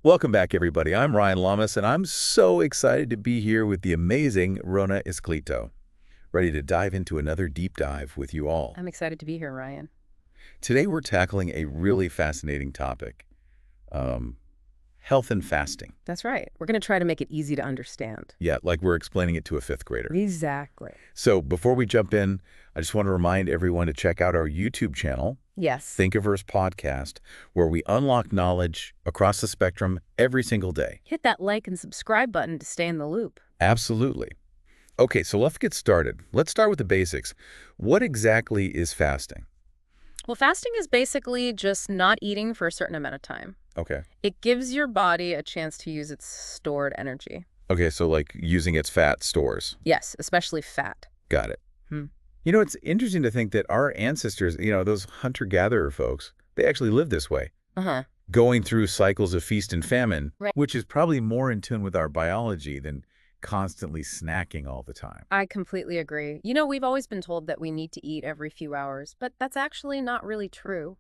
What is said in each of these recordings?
Welcome back, everybody. I'm Ryan Lamas, and I'm so excited to be here with the amazing Rona Isclito, ready to dive into another deep dive with you all. I'm excited to be here, Ryan. Today, we're tackling a really fascinating topic, um, health and fasting. That's right. We're going to try to make it easy to understand. Yeah, like we're explaining it to a fifth grader. Exactly. So before we jump in, I just want to remind everyone to check out our YouTube channel, Yes. Thinkiverse Podcast, where we unlock knowledge across the spectrum every single day. Hit that like and subscribe button to stay in the loop. Absolutely. Okay, so let's get started. Let's start with the basics. What exactly is fasting? Well, fasting is basically just not eating for a certain amount of time. Okay. It gives your body a chance to use its stored energy. Okay, so like using its fat stores. Yes, especially fat. Got it. Hmm. You know, it's interesting to think that our ancestors, those hunter-gatherer folks, they actually lived this way, Uh-huh. going through cycles of feast and famine, Right. which is probably more in tune with our biology than constantly snacking all the time. I completely agree. We've always been told that we need to eat every few hours, but that's actually not really true.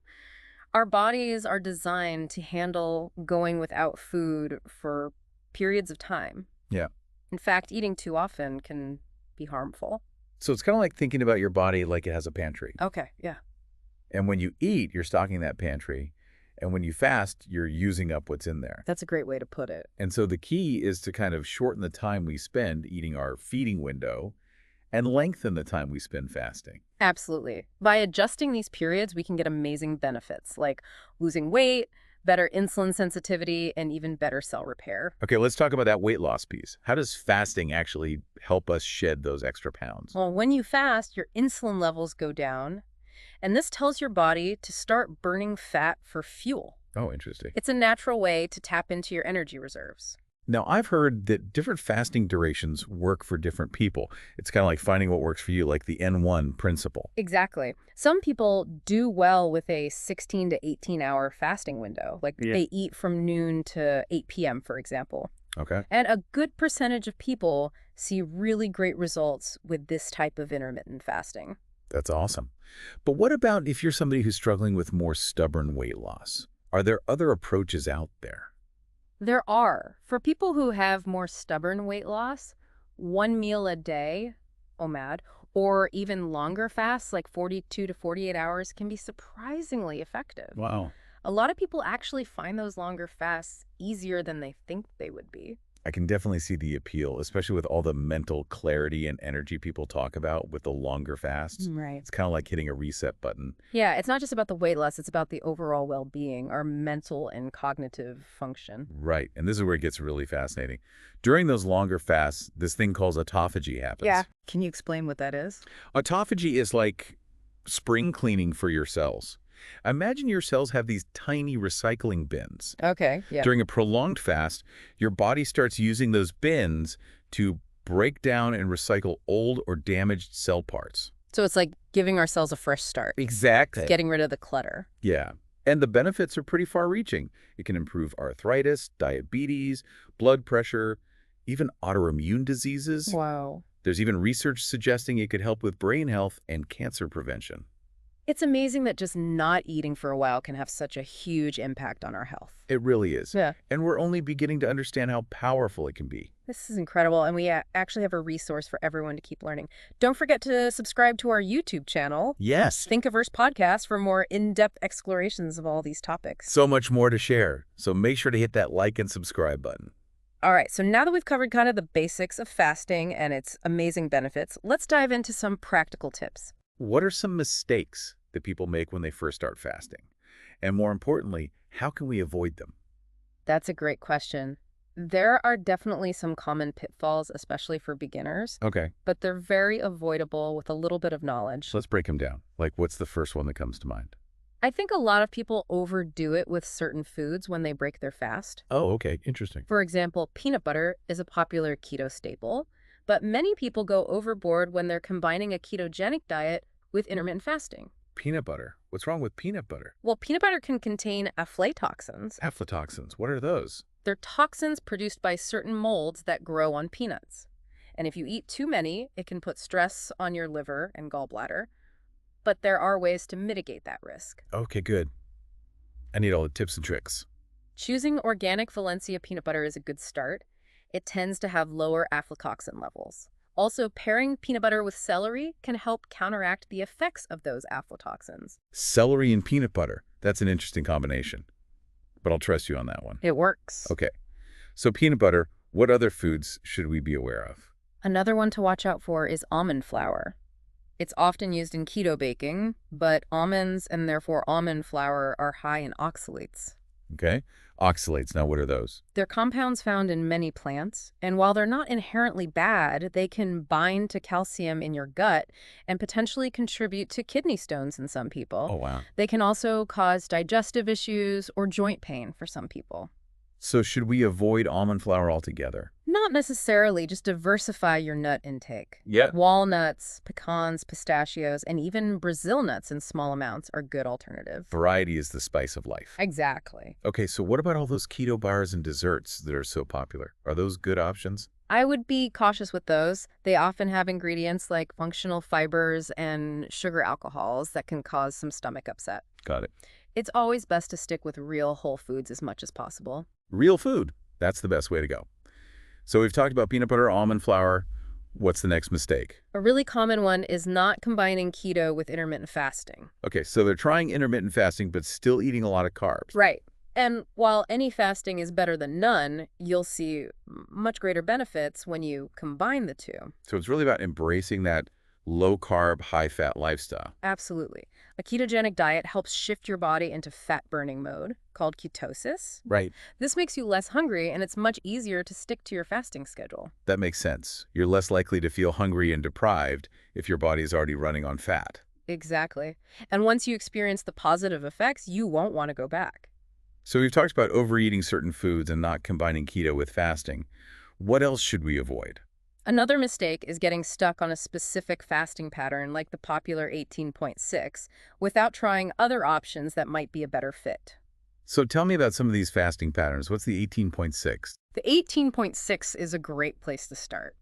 Our bodies are designed to handle going without food for periods of time. Yeah. In fact, eating too often can be harmful. So it's kind of like thinking about your body like it has a pantry. Okay, yeah. And when you eat, you're stocking that pantry. And when you fast, you're using up what's in there. That's a great way to put it. And so the key is to kind of shorten the time we spend eating our feeding window and lengthen the time we spend fasting. Absolutely. By adjusting these periods, we can get amazing benefits like losing weight, better insulin sensitivity, and even better cell repair. Okay, let's talk about that weight loss piece. How does fasting actually help us shed those extra pounds? Well, when you fast, your insulin levels go down, and this tells your body to start burning fat for fuel. Oh, interesting. It's a natural way to tap into your energy reserves. Now, I've heard that different fasting durations work for different people. It's kind of like finding what works for you, like the N1 principle. Exactly. Some people do well with a 16 to 18-hour fasting window. Like they eat from noon to 8 p.m., for example. Okay. And a good percentage of people see really great results with this type of intermittent fasting. That's awesome. But what about if you're somebody who's struggling with more stubborn weight loss? Are there other approaches out there? There are. For people who have more stubborn weight loss, one meal a day, OMAD, or even longer fasts like 42 to 48 hours can be surprisingly effective. Wow. A lot of people actually find those longer fasts easier than they think they would be. I can definitely see the appeal, especially with all the mental clarity and energy people talk about with the longer fasts. Right. It's kind of like hitting a reset button. Yeah, it's not just about the weight loss, it's about the overall well-being, our mental and cognitive function. Right. And this is where it gets really fascinating. During those longer fasts, this thing called autophagy happens. Yeah. Can you explain what that is? Autophagy is like spring cleaning for your cells. Imagine your cells have these tiny recycling bins. Okay, yeah. During a prolonged fast, your body starts using those bins to break down and recycle old or damaged cell parts. So it's like giving ourselves a fresh start. Exactly. Getting rid of the clutter. Yeah. And the benefits are pretty far-reaching. It can improve arthritis, diabetes, blood pressure, even autoimmune diseases. Wow. There's even research suggesting it could help with brain health and cancer prevention. It's amazing that just not eating for a while can have such a huge impact on our health. It really is. Yeah. And we're only beginning to understand how powerful it can be. This is incredible, and we actually have a resource for everyone to keep learning. Don't forget to subscribe to our YouTube channel, Yes. Thinkiverse Podcast, for more in-depth explorations of all these topics. So much more to share. So make sure to hit that like and subscribe button. All right, so now that we've covered kind of the basics of fasting and its amazing benefits, let's dive into some practical tips. What are some mistakes that people make when they first start fasting? And more importantly, how can we avoid them? That's a great question. There are definitely some common pitfalls, especially for beginners, Okay, but they're very avoidable with a little bit of knowledge. so let's break them down. Like, what's the first one that comes to mind? I think a lot of people overdo it with certain foods when they break their fast. Oh, okay, interesting. For example, peanut butter is a popular keto staple, but many people go overboard when they're combining a ketogenic diet with intermittent fasting. Peanut butter. What's wrong with peanut butter? Well, peanut butter can contain aflatoxins. Aflatoxins. What are those? They're toxins produced by certain molds that grow on peanuts. And if you eat too many, it can put stress on your liver and gallbladder. But there are ways to mitigate that risk. Okay, good. I need all the tips and tricks. Choosing organic Valencia peanut butter is a good start. It tends to have lower aflatoxin levels. Also, pairing peanut butter with celery can help counteract the effects of those aflatoxins. Celery and peanut butter. That's an interesting combination. But I'll trust you on that one. It works. Okay. So peanut butter, what other foods should we be aware of? Another one to watch out for is almond flour. It's often used in keto baking, but almonds and therefore almond flour are high in oxalates. Okay. Oxalates. Now, what are those? They're compounds found in many plants, and while they're not inherently bad, they can bind to calcium in your gut and potentially contribute to kidney stones in some people. Oh, wow. They can also cause digestive issues or joint pain for some people. So should we avoid almond flour altogether? Not necessarily, just diversify your nut intake. Yeah. Walnuts, pecans, pistachios, and even Brazil nuts in small amounts are good alternatives. Variety is the spice of life. Exactly. Okay, so what about all those keto bars and desserts that are so popular? Are those good options? I would be cautious with those. They often have ingredients like functional fibers and sugar alcohols that can cause some stomach upset. Got it. It's always best to stick with real whole foods as much as possible. Real food. That's the best way to go. So we've talked about peanut butter, almond flour. What's the next mistake? A really common one is not combining keto with intermittent fasting. Okay, so they're trying intermittent fasting, but still eating a lot of carbs. Right. And while any fasting is better than none, you'll see much greater benefits when you combine the two. So it's really about embracing that low-carb, high-fat lifestyle. Absolutely. A ketogenic diet helps shift your body into fat-burning mode, called ketosis. Right. This makes you less hungry, and it's much easier to stick to your fasting schedule. That makes sense. You're less likely to feel hungry and deprived if your body is already running on fat. Exactly. And once you experience the positive effects, you won't want to go back. So we've talked about overeating certain foods and not combining keto with fasting. What else should we avoid? Another mistake is getting stuck on a specific fasting pattern like the popular 18.6 without trying other options that might be a better fit. So tell me about some of these fasting patterns. What's the 18.6? The 18.6 is a great place to start.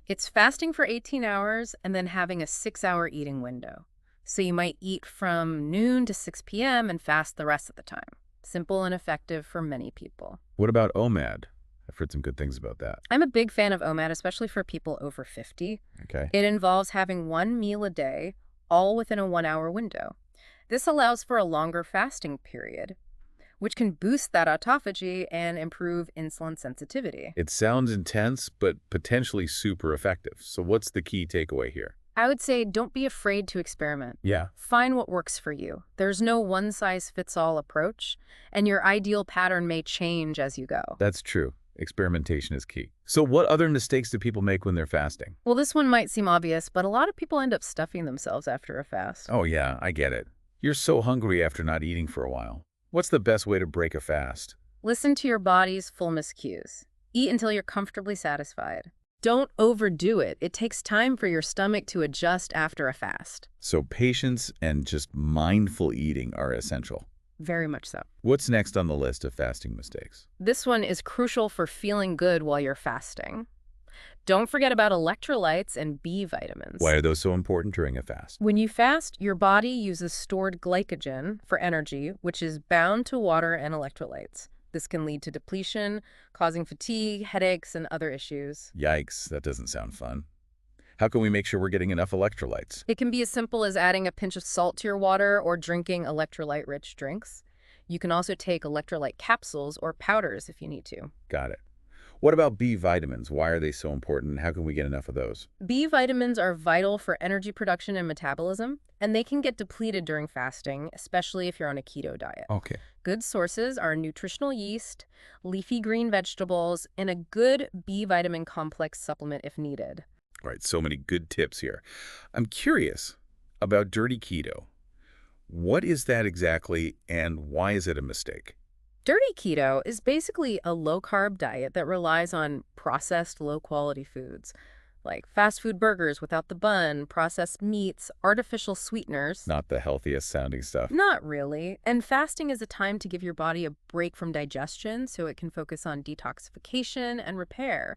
It's fasting for 18 hours and then having a 6-hour eating window. So you might eat from noon to 6 p.m. and fast the rest of the time. Simple and effective for many people. What about OMAD? I've heard some good things about that. I'm a big fan of OMAD, especially for people over 50. Okay. It involves having one meal a day, all within a 1-hour window. This allows for a longer fasting period, which can boost that autophagy and improve insulin sensitivity. It sounds intense, but potentially super effective. So what's the key takeaway here? I would say don't be afraid to experiment. Yeah. Find what works for you. There's no one-size-fits-all approach, and your ideal pattern may change as you go. That's true. Experimentation is key. So what other mistakes do people make when they're fasting? Well, this one might seem obvious, but a lot of people end up stuffing themselves after a fast. Oh yeah, I get it. You're so hungry after not eating for a while. What's the best way to break a fast? Listen to your body's fullness cues. Eat until you're comfortably satisfied. Don't overdo it. It takes time for your stomach to adjust after a fast. So patience and just mindful eating are essential. Very much so. What's next on the list of fasting mistakes? This one is crucial for feeling good while you're fasting. Don't forget about electrolytes and B vitamins. Why are those so important during a fast? When you fast, your body uses stored glycogen for energy, which is bound to water and electrolytes. This can lead to depletion, causing fatigue, headaches, and other issues. Yikes, that doesn't sound fun. How can we make sure we're getting enough electrolytes? It can be as simple as adding a pinch of salt to your water or drinking electrolyte-rich drinks. You can also take electrolyte capsules or powders if you need to. Got it. What about B vitamins? Why are they so important, and how can we get enough of those? B vitamins are vital for energy production and metabolism, and they can get depleted during fasting, especially if you're on a keto diet. Okay. Good sources are nutritional yeast, leafy green vegetables, and a good B vitamin complex supplement if needed. All right, so many good tips here. I'm curious about dirty keto. What is that exactly, and why is it a mistake? Dirty keto is basically a low-carb diet that relies on processed, low-quality foods, like fast food burgers without the bun, processed meats, artificial sweeteners. Not the healthiest sounding stuff. Not really. And fasting is a time to give your body a break from digestion so it can focus on detoxification and repair.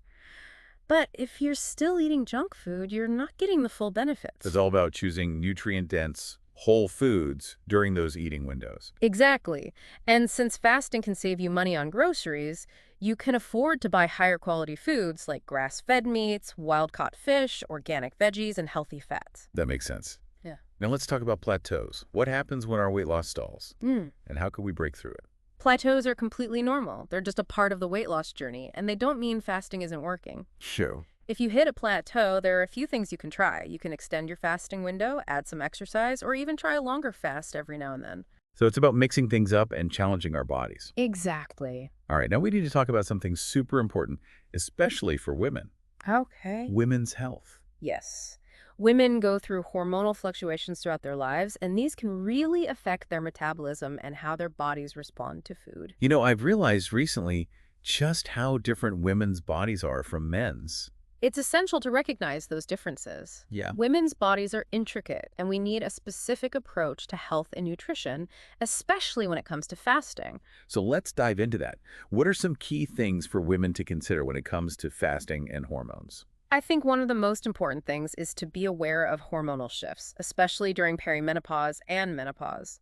But if you're still eating junk food, you're not getting the full benefits. It's all about choosing nutrient-dense, whole foods during those eating windows. Exactly. And since fasting can save you money on groceries, you can afford to buy higher quality foods like grass-fed meats, wild-caught fish, organic veggies, and healthy fats. That makes sense. Yeah. Now let's talk about plateaus. What happens when our weight loss stalls? And how can we break through it? Plateaus are completely normal. They're just a part of the weight loss journey, and they don't mean fasting isn't working. Sure. If you hit a plateau, there are a few things you can try. You can extend your fasting window, add some exercise, or even try a longer fast every now and then. So it's about mixing things up and challenging our bodies. Exactly. All right, now we need to talk about something super important, especially for women. Okay. Women's health. Yes. Women go through hormonal fluctuations throughout their lives, and these can really affect their metabolism and how their bodies respond to food. You know, I've realized recently just how different women's bodies are from men's. It's essential to recognize those differences. Yeah. Women's bodies are intricate, and we need a specific approach to health and nutrition, especially when it comes to fasting. So let's dive into that. What are some key things for women to consider when it comes to fasting and hormones? I think one of the most important things is to be aware of hormonal shifts, especially during perimenopause and menopause.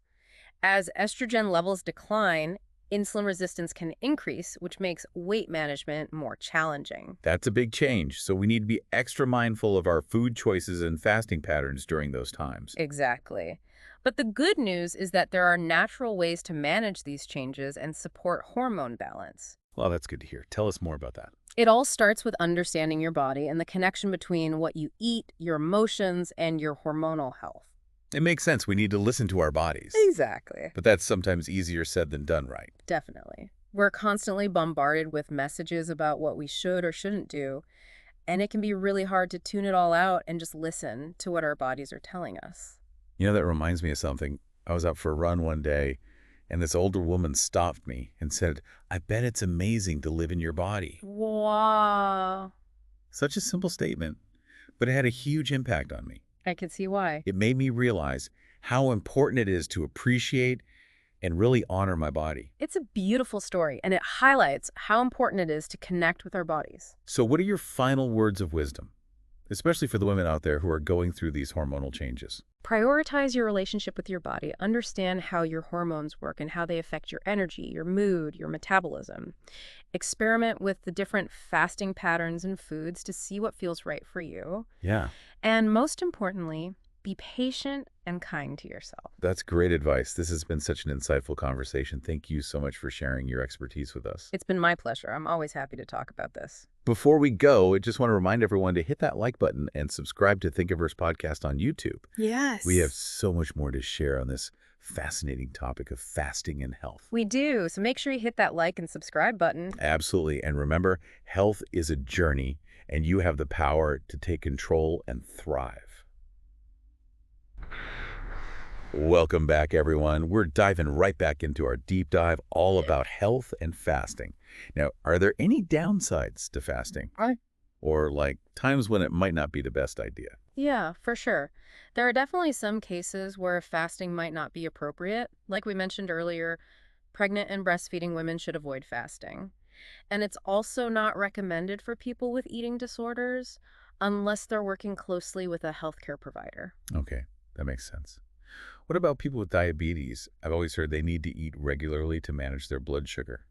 As estrogen levels decline, insulin resistance can increase, which makes weight management more challenging. That's a big change, so we need to be extra mindful of our food choices and fasting patterns during those times. Exactly. But the good news is that there are natural ways to manage these changes and support hormone balance. Well, that's good to hear. Tell us more about that. It all starts with understanding your body and the connection between what you eat, your emotions, and your hormonal health. It makes sense. We need to listen to our bodies. Exactly. But that's sometimes easier said than done, right? Definitely. We're constantly bombarded with messages about what we should or shouldn't do, and it can be really hard to tune it all out and just listen to what our bodies are telling us. You know, that reminds me of something. I was out for a run one day, and this older woman stopped me and said, "I bet it's amazing to live in your body." Wow. Such a simple statement, but it had a huge impact on me. I can see why. It made me realize how important it is to appreciate and really honor my body. It's a beautiful story, and it highlights how important it is to connect with our bodies. So what are your final words of wisdom, especially for the women out there who are going through these hormonal changes? Prioritize your relationship with your body. Understand how your hormones work and how they affect your energy, your mood, your metabolism. Experiment with the different fasting patterns and foods to see what feels right for you. Yeah, And most importantly, be patient and kind to yourself. that's great advice. This has been such an insightful conversation. Thank you so much for sharing your expertise with us. It's been my pleasure. I'm always happy to talk about this. Before we go, I just want to remind everyone to hit that like button and subscribe to Thinkiverse Podcast on YouTube. Yes. We have so much more to share on this fascinating topic of fasting and health. We do. So make sure you hit that like and subscribe button. Absolutely. And remember, health is a journey, and you have the power to take control and thrive. Welcome back, everyone. We're diving right back into our deep dive all about health and fasting. Now, are there any downsides to fasting? Or like times when it might not be the best idea? Yeah, for sure. There are definitely some cases where fasting might not be appropriate. Like we mentioned earlier, pregnant and breastfeeding women should avoid fasting. And it's also not recommended for people with eating disorders unless they're working closely with a healthcare provider. Okay, that makes sense. What about people with diabetes? I've always heard they need to eat regularly to manage their blood sugar.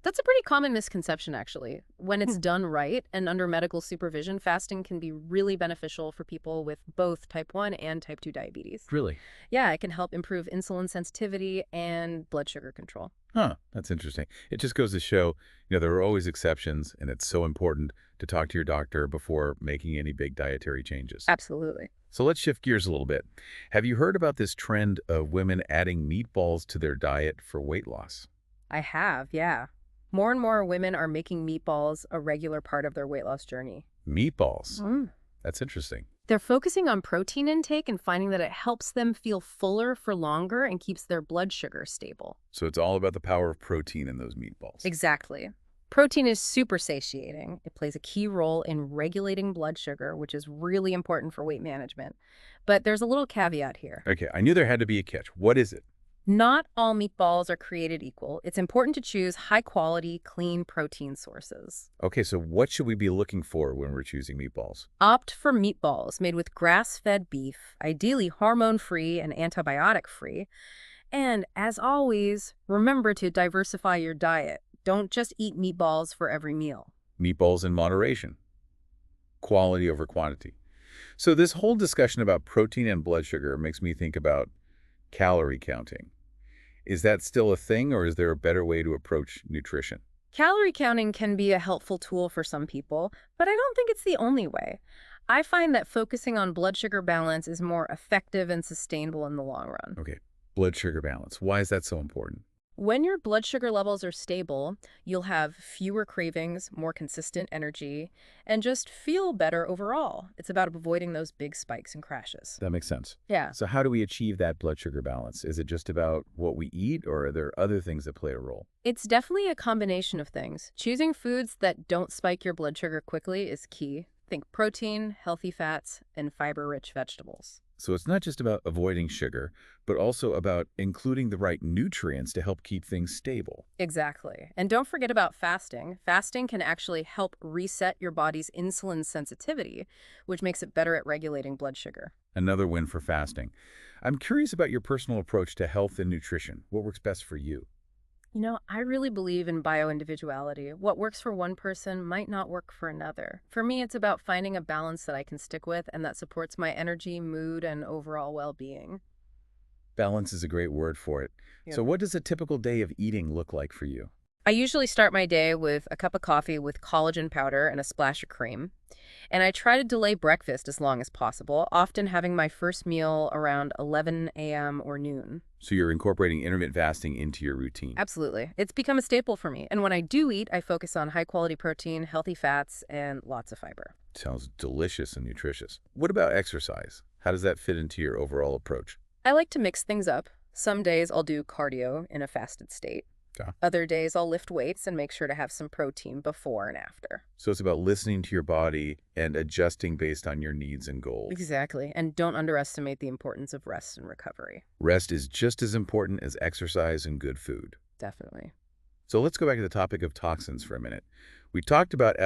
That's a pretty common misconception, actually. When it's done right and under medical supervision, fasting can be really beneficial for people with both type 1 and type 2 diabetes. Really? Yeah, it can help improve insulin sensitivity and blood sugar control. Huh, that's interesting. It just goes to show, there are always exceptions, and it's so important to talk to your doctor before making any big dietary changes. Absolutely. So let's shift gears a little bit. Have you heard about this trend of women adding meatballs to their diet for weight loss? I have, yeah. More and more women are making meatballs a regular part of their weight loss journey. Meatballs? Mm. That's interesting. They're focusing on protein intake and finding that it helps them feel fuller for longer and keeps their blood sugar stable. So it's all about the power of protein in those meatballs. Exactly. Protein is super satiating. It plays a key role in regulating blood sugar, which is really important for weight management. But there's a little caveat here. Okay, I knew there had to be a catch. What is it? Not all meatballs are created equal. It's important to choose high-quality, clean protein sources. Okay, so what should we be looking for when we're choosing meatballs? Opt for meatballs made with grass-fed beef, ideally hormone-free and antibiotic-free. And as always, remember to diversify your diet. Don't just eat meatballs for every meal. Meatballs in moderation, quality over quantity. So this whole discussion about protein and blood sugar makes me think about calorie counting. Is that still a thing, or is there a better way to approach nutrition? Calorie counting can be a helpful tool for some people, but I don't think it's the only way. I find that focusing on blood sugar balance is more effective and sustainable in the long run. Okay, blood sugar balance. Why is that so important? When your blood sugar levels are stable, you'll have fewer cravings, more consistent energy, and just feel better overall. It's about avoiding those big spikes and crashes. That makes sense. Yeah. So how do we achieve that blood sugar balance? Is it just about what we eat, or are there other things that play a role? It's definitely a combination of things. Choosing foods that don't spike your blood sugar quickly is key. Think protein, healthy fats, and fiber-rich vegetables. So it's not just about avoiding sugar, but also about including the right nutrients to help keep things stable. Exactly. And don't forget about fasting. Fasting can actually help reset your body's insulin sensitivity, which makes it better at regulating blood sugar. Another win for fasting. I'm curious about your personal approach to health and nutrition. What works best for you? I really believe in bioindividuality. What works for one person might not work for another. For me, it's about finding a balance that I can stick with and that supports my energy, mood, and overall well-being. Balance is a great word for it. Yeah. So what does a typical day of eating look like for you? I usually start my day with a cup of coffee with collagen powder and a splash of cream. And I try to delay breakfast as long as possible, often having my first meal around 11 a.m. or noon. So you're incorporating intermittent fasting into your routine. Absolutely. It's become a staple for me. And when I do eat, I focus on high-quality protein, healthy fats, and lots of fiber. Sounds delicious and nutritious. What about exercise? How does that fit into your overall approach? I like to mix things up. Some days I'll do cardio in a fasted state. Okay. Other days I'll lift weights and make sure to have some protein before and after. So it's about listening to your body and adjusting based on your needs and goals. Exactly. And don't underestimate the importance of rest and recovery. Rest is just as important as exercise and good food. Definitely. So let's go back to the topic of toxins for a minute. We talked about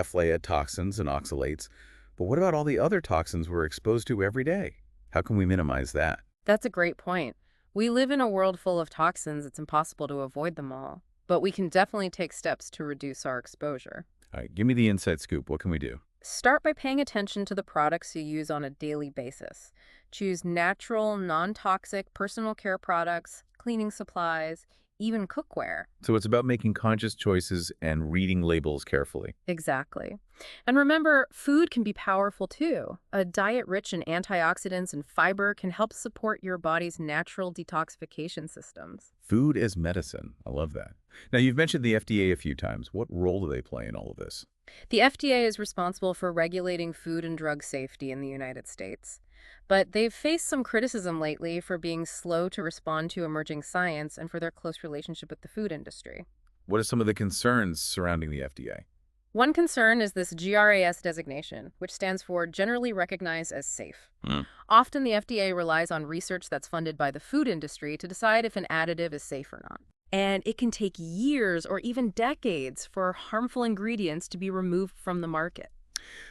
toxins and oxalates, but what about all the other toxins we're exposed to every day? How can we minimize that? That's a great point. We live in a world full of toxins. It's impossible to avoid them all. But we can definitely take steps to reduce our exposure. All right, give me the inside scoop. What can we do? Start by paying attention to the products you use on a daily basis. Choose natural, non-toxic personal care products, cleaning supplies, even cookware. So it's about making conscious choices and reading labels carefully. Exactly. And remember, food can be powerful too. A diet rich in antioxidants and fiber can help support your body's natural detoxification systems. Food as medicine. I love that. Now, you've mentioned the FDA a few times. What role do they play in all of this? The FDA is responsible for regulating food and drug safety in the United States. But they've faced some criticism lately for being slow to respond to emerging science and for their close relationship with the food industry. What are some of the concerns surrounding the FDA? One concern is this GRAS designation, which stands for Generally Recognized as Safe. Often the FDA relies on research that's funded by the food industry to decide if an additive is safe or not. And it can take years or even decades for harmful ingredients to be removed from the market.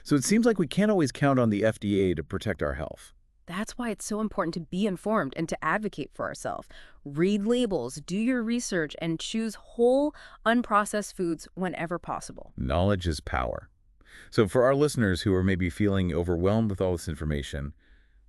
So it seems like we can't always count on the FDA to protect our health. That's why it's so important to be informed and to advocate for ourselves. Read labels, do your research, and choose whole, unprocessed foods whenever possible. Knowledge is power. So for our listeners who are maybe feeling overwhelmed with all this information,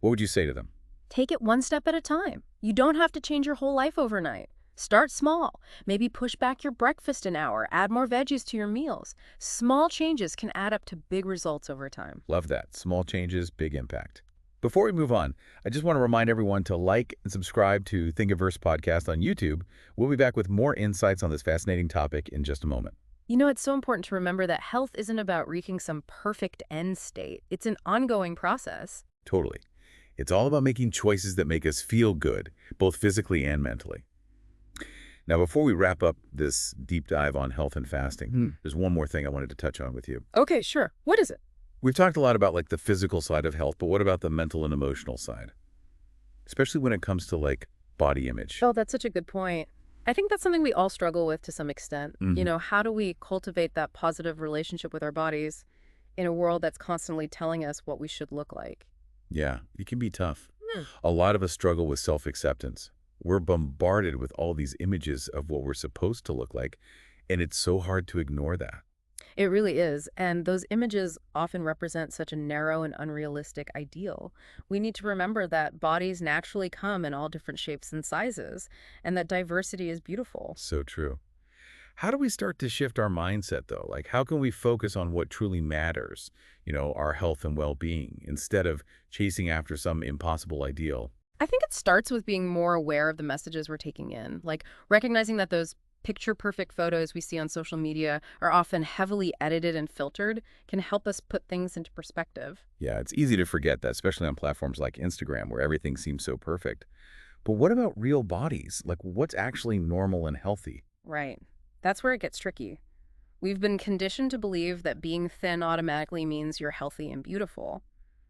what would you say to them? Take it one step at a time. You don't have to change your whole life overnight. Start small. Maybe push back your breakfast an hour. Add more veggies to your meals. Small changes can add up to big results over time. Love that. Small changes, big impact. Before we move on, I just want to remind everyone to like and subscribe to Thinkiverse podcast on YouTube. We'll be back with more insights on this fascinating topic in just a moment. It's so important to remember that health isn't about reaching some perfect end state. It's an ongoing process. Totally. It's all about making choices that make us feel good, both physically and mentally. Now, before we wrap up this deep dive on health and fasting, there's one more thing I wanted to touch on with you. Okay, sure. What is it? We've talked a lot about the physical side of health, but what about the mental and emotional side? Especially when it comes to body image. Oh, that's such a good point. I think that's something we all struggle with to some extent. Hmm. How do we cultivate that positive relationship with our bodies in a world that's constantly telling us what we should look like? Yeah, it can be tough. Hmm. A lot of us struggle with self-acceptance. We're bombarded with all these images of what we're supposed to look like, and it's so hard to ignore that. It really is. And those images often represent such a narrow and unrealistic ideal. We need to remember that bodies naturally come in all different shapes and sizes, and that diversity is beautiful. So true. How do we start to shift our mindset, though? Like, how can we focus on what truly matters, our health and well-being, instead of chasing after some impossible ideal? I think it starts with being more aware of the messages we're taking in, like recognizing that those picture perfect photos we see on social media are often heavily edited and filtered can help us put things into perspective. Yeah, it's easy to forget that, especially on platforms like Instagram, where everything seems so perfect. But what about real bodies? Like, what's actually normal and healthy? Right. That's where it gets tricky. We've been conditioned to believe that being thin automatically means you're healthy and beautiful.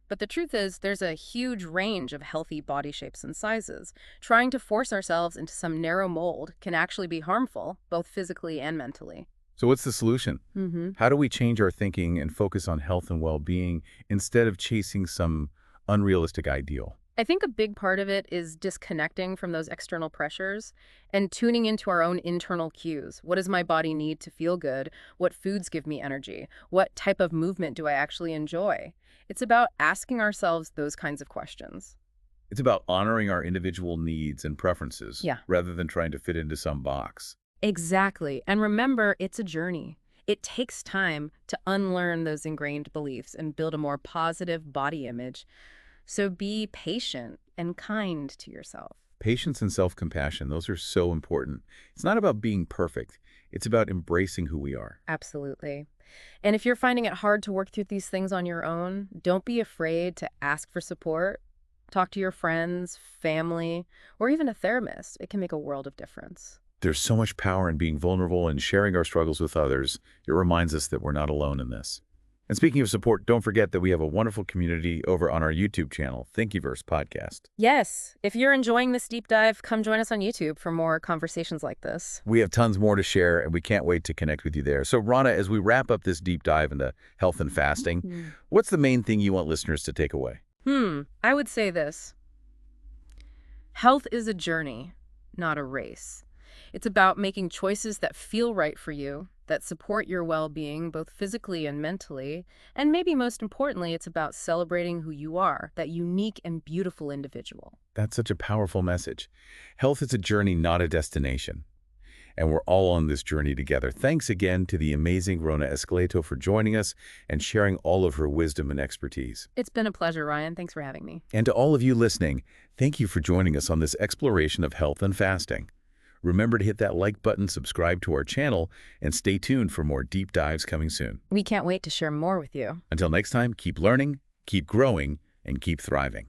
But the truth is, there's a huge range of healthy body shapes and sizes. Trying to force ourselves into some narrow mold can actually be harmful, both physically and mentally. So what's the solution? Hmm. How do we change our thinking and focus on health and well-being instead of chasing some unrealistic ideal? I think a big part of it is disconnecting from those external pressures and tuning into our own internal cues. What does my body need to feel good? What foods give me energy? What type of movement do I actually enjoy? It's about asking ourselves those kinds of questions. It's about honoring our individual needs and preferences Yeah. rather than trying to fit into some box. Exactly. And remember, it's a journey. It takes time to unlearn those ingrained beliefs and build a more positive body image. So be patient and kind to yourself. Patience and self-compassion, those are so important. It's not about being perfect. It's about embracing who we are. Absolutely. And if you're finding it hard to work through these things on your own, don't be afraid to ask for support. Talk to your friends, family, or even a therapist. It can make a world of difference. There's so much power in being vulnerable and sharing our struggles with others. It reminds us that we're not alone in this. And speaking of support, don't forget that we have a wonderful community over on our YouTube channel, Thinkiverse Podcast. Yes, if you're enjoying this deep dive, come join us on YouTube for more conversations like this. We have tons more to share, and we can't wait to connect with you there. So, Rana, as we wrap up this deep dive into health and fasting, what's the main thing you want listeners to take away? I would say this. Health is a journey, not a race. It's about making choices that feel right for you, that support your well-being, both physically and mentally. And maybe most importantly, it's about celebrating who you are, that unique and beautiful individual. That's such a powerful message. Health is a journey, not a destination. And we're all on this journey together. Thanks again to the amazing Rona Escaleto for joining us and sharing all of her wisdom and expertise. It's been a pleasure, Ryan. Thanks for having me. And to all of you listening, thank you for joining us on this exploration of health and fasting. Remember to hit that like button, subscribe to our channel, and stay tuned for more deep dives coming soon. We can't wait to share more with you. Until next time, keep learning, keep growing, and keep thriving.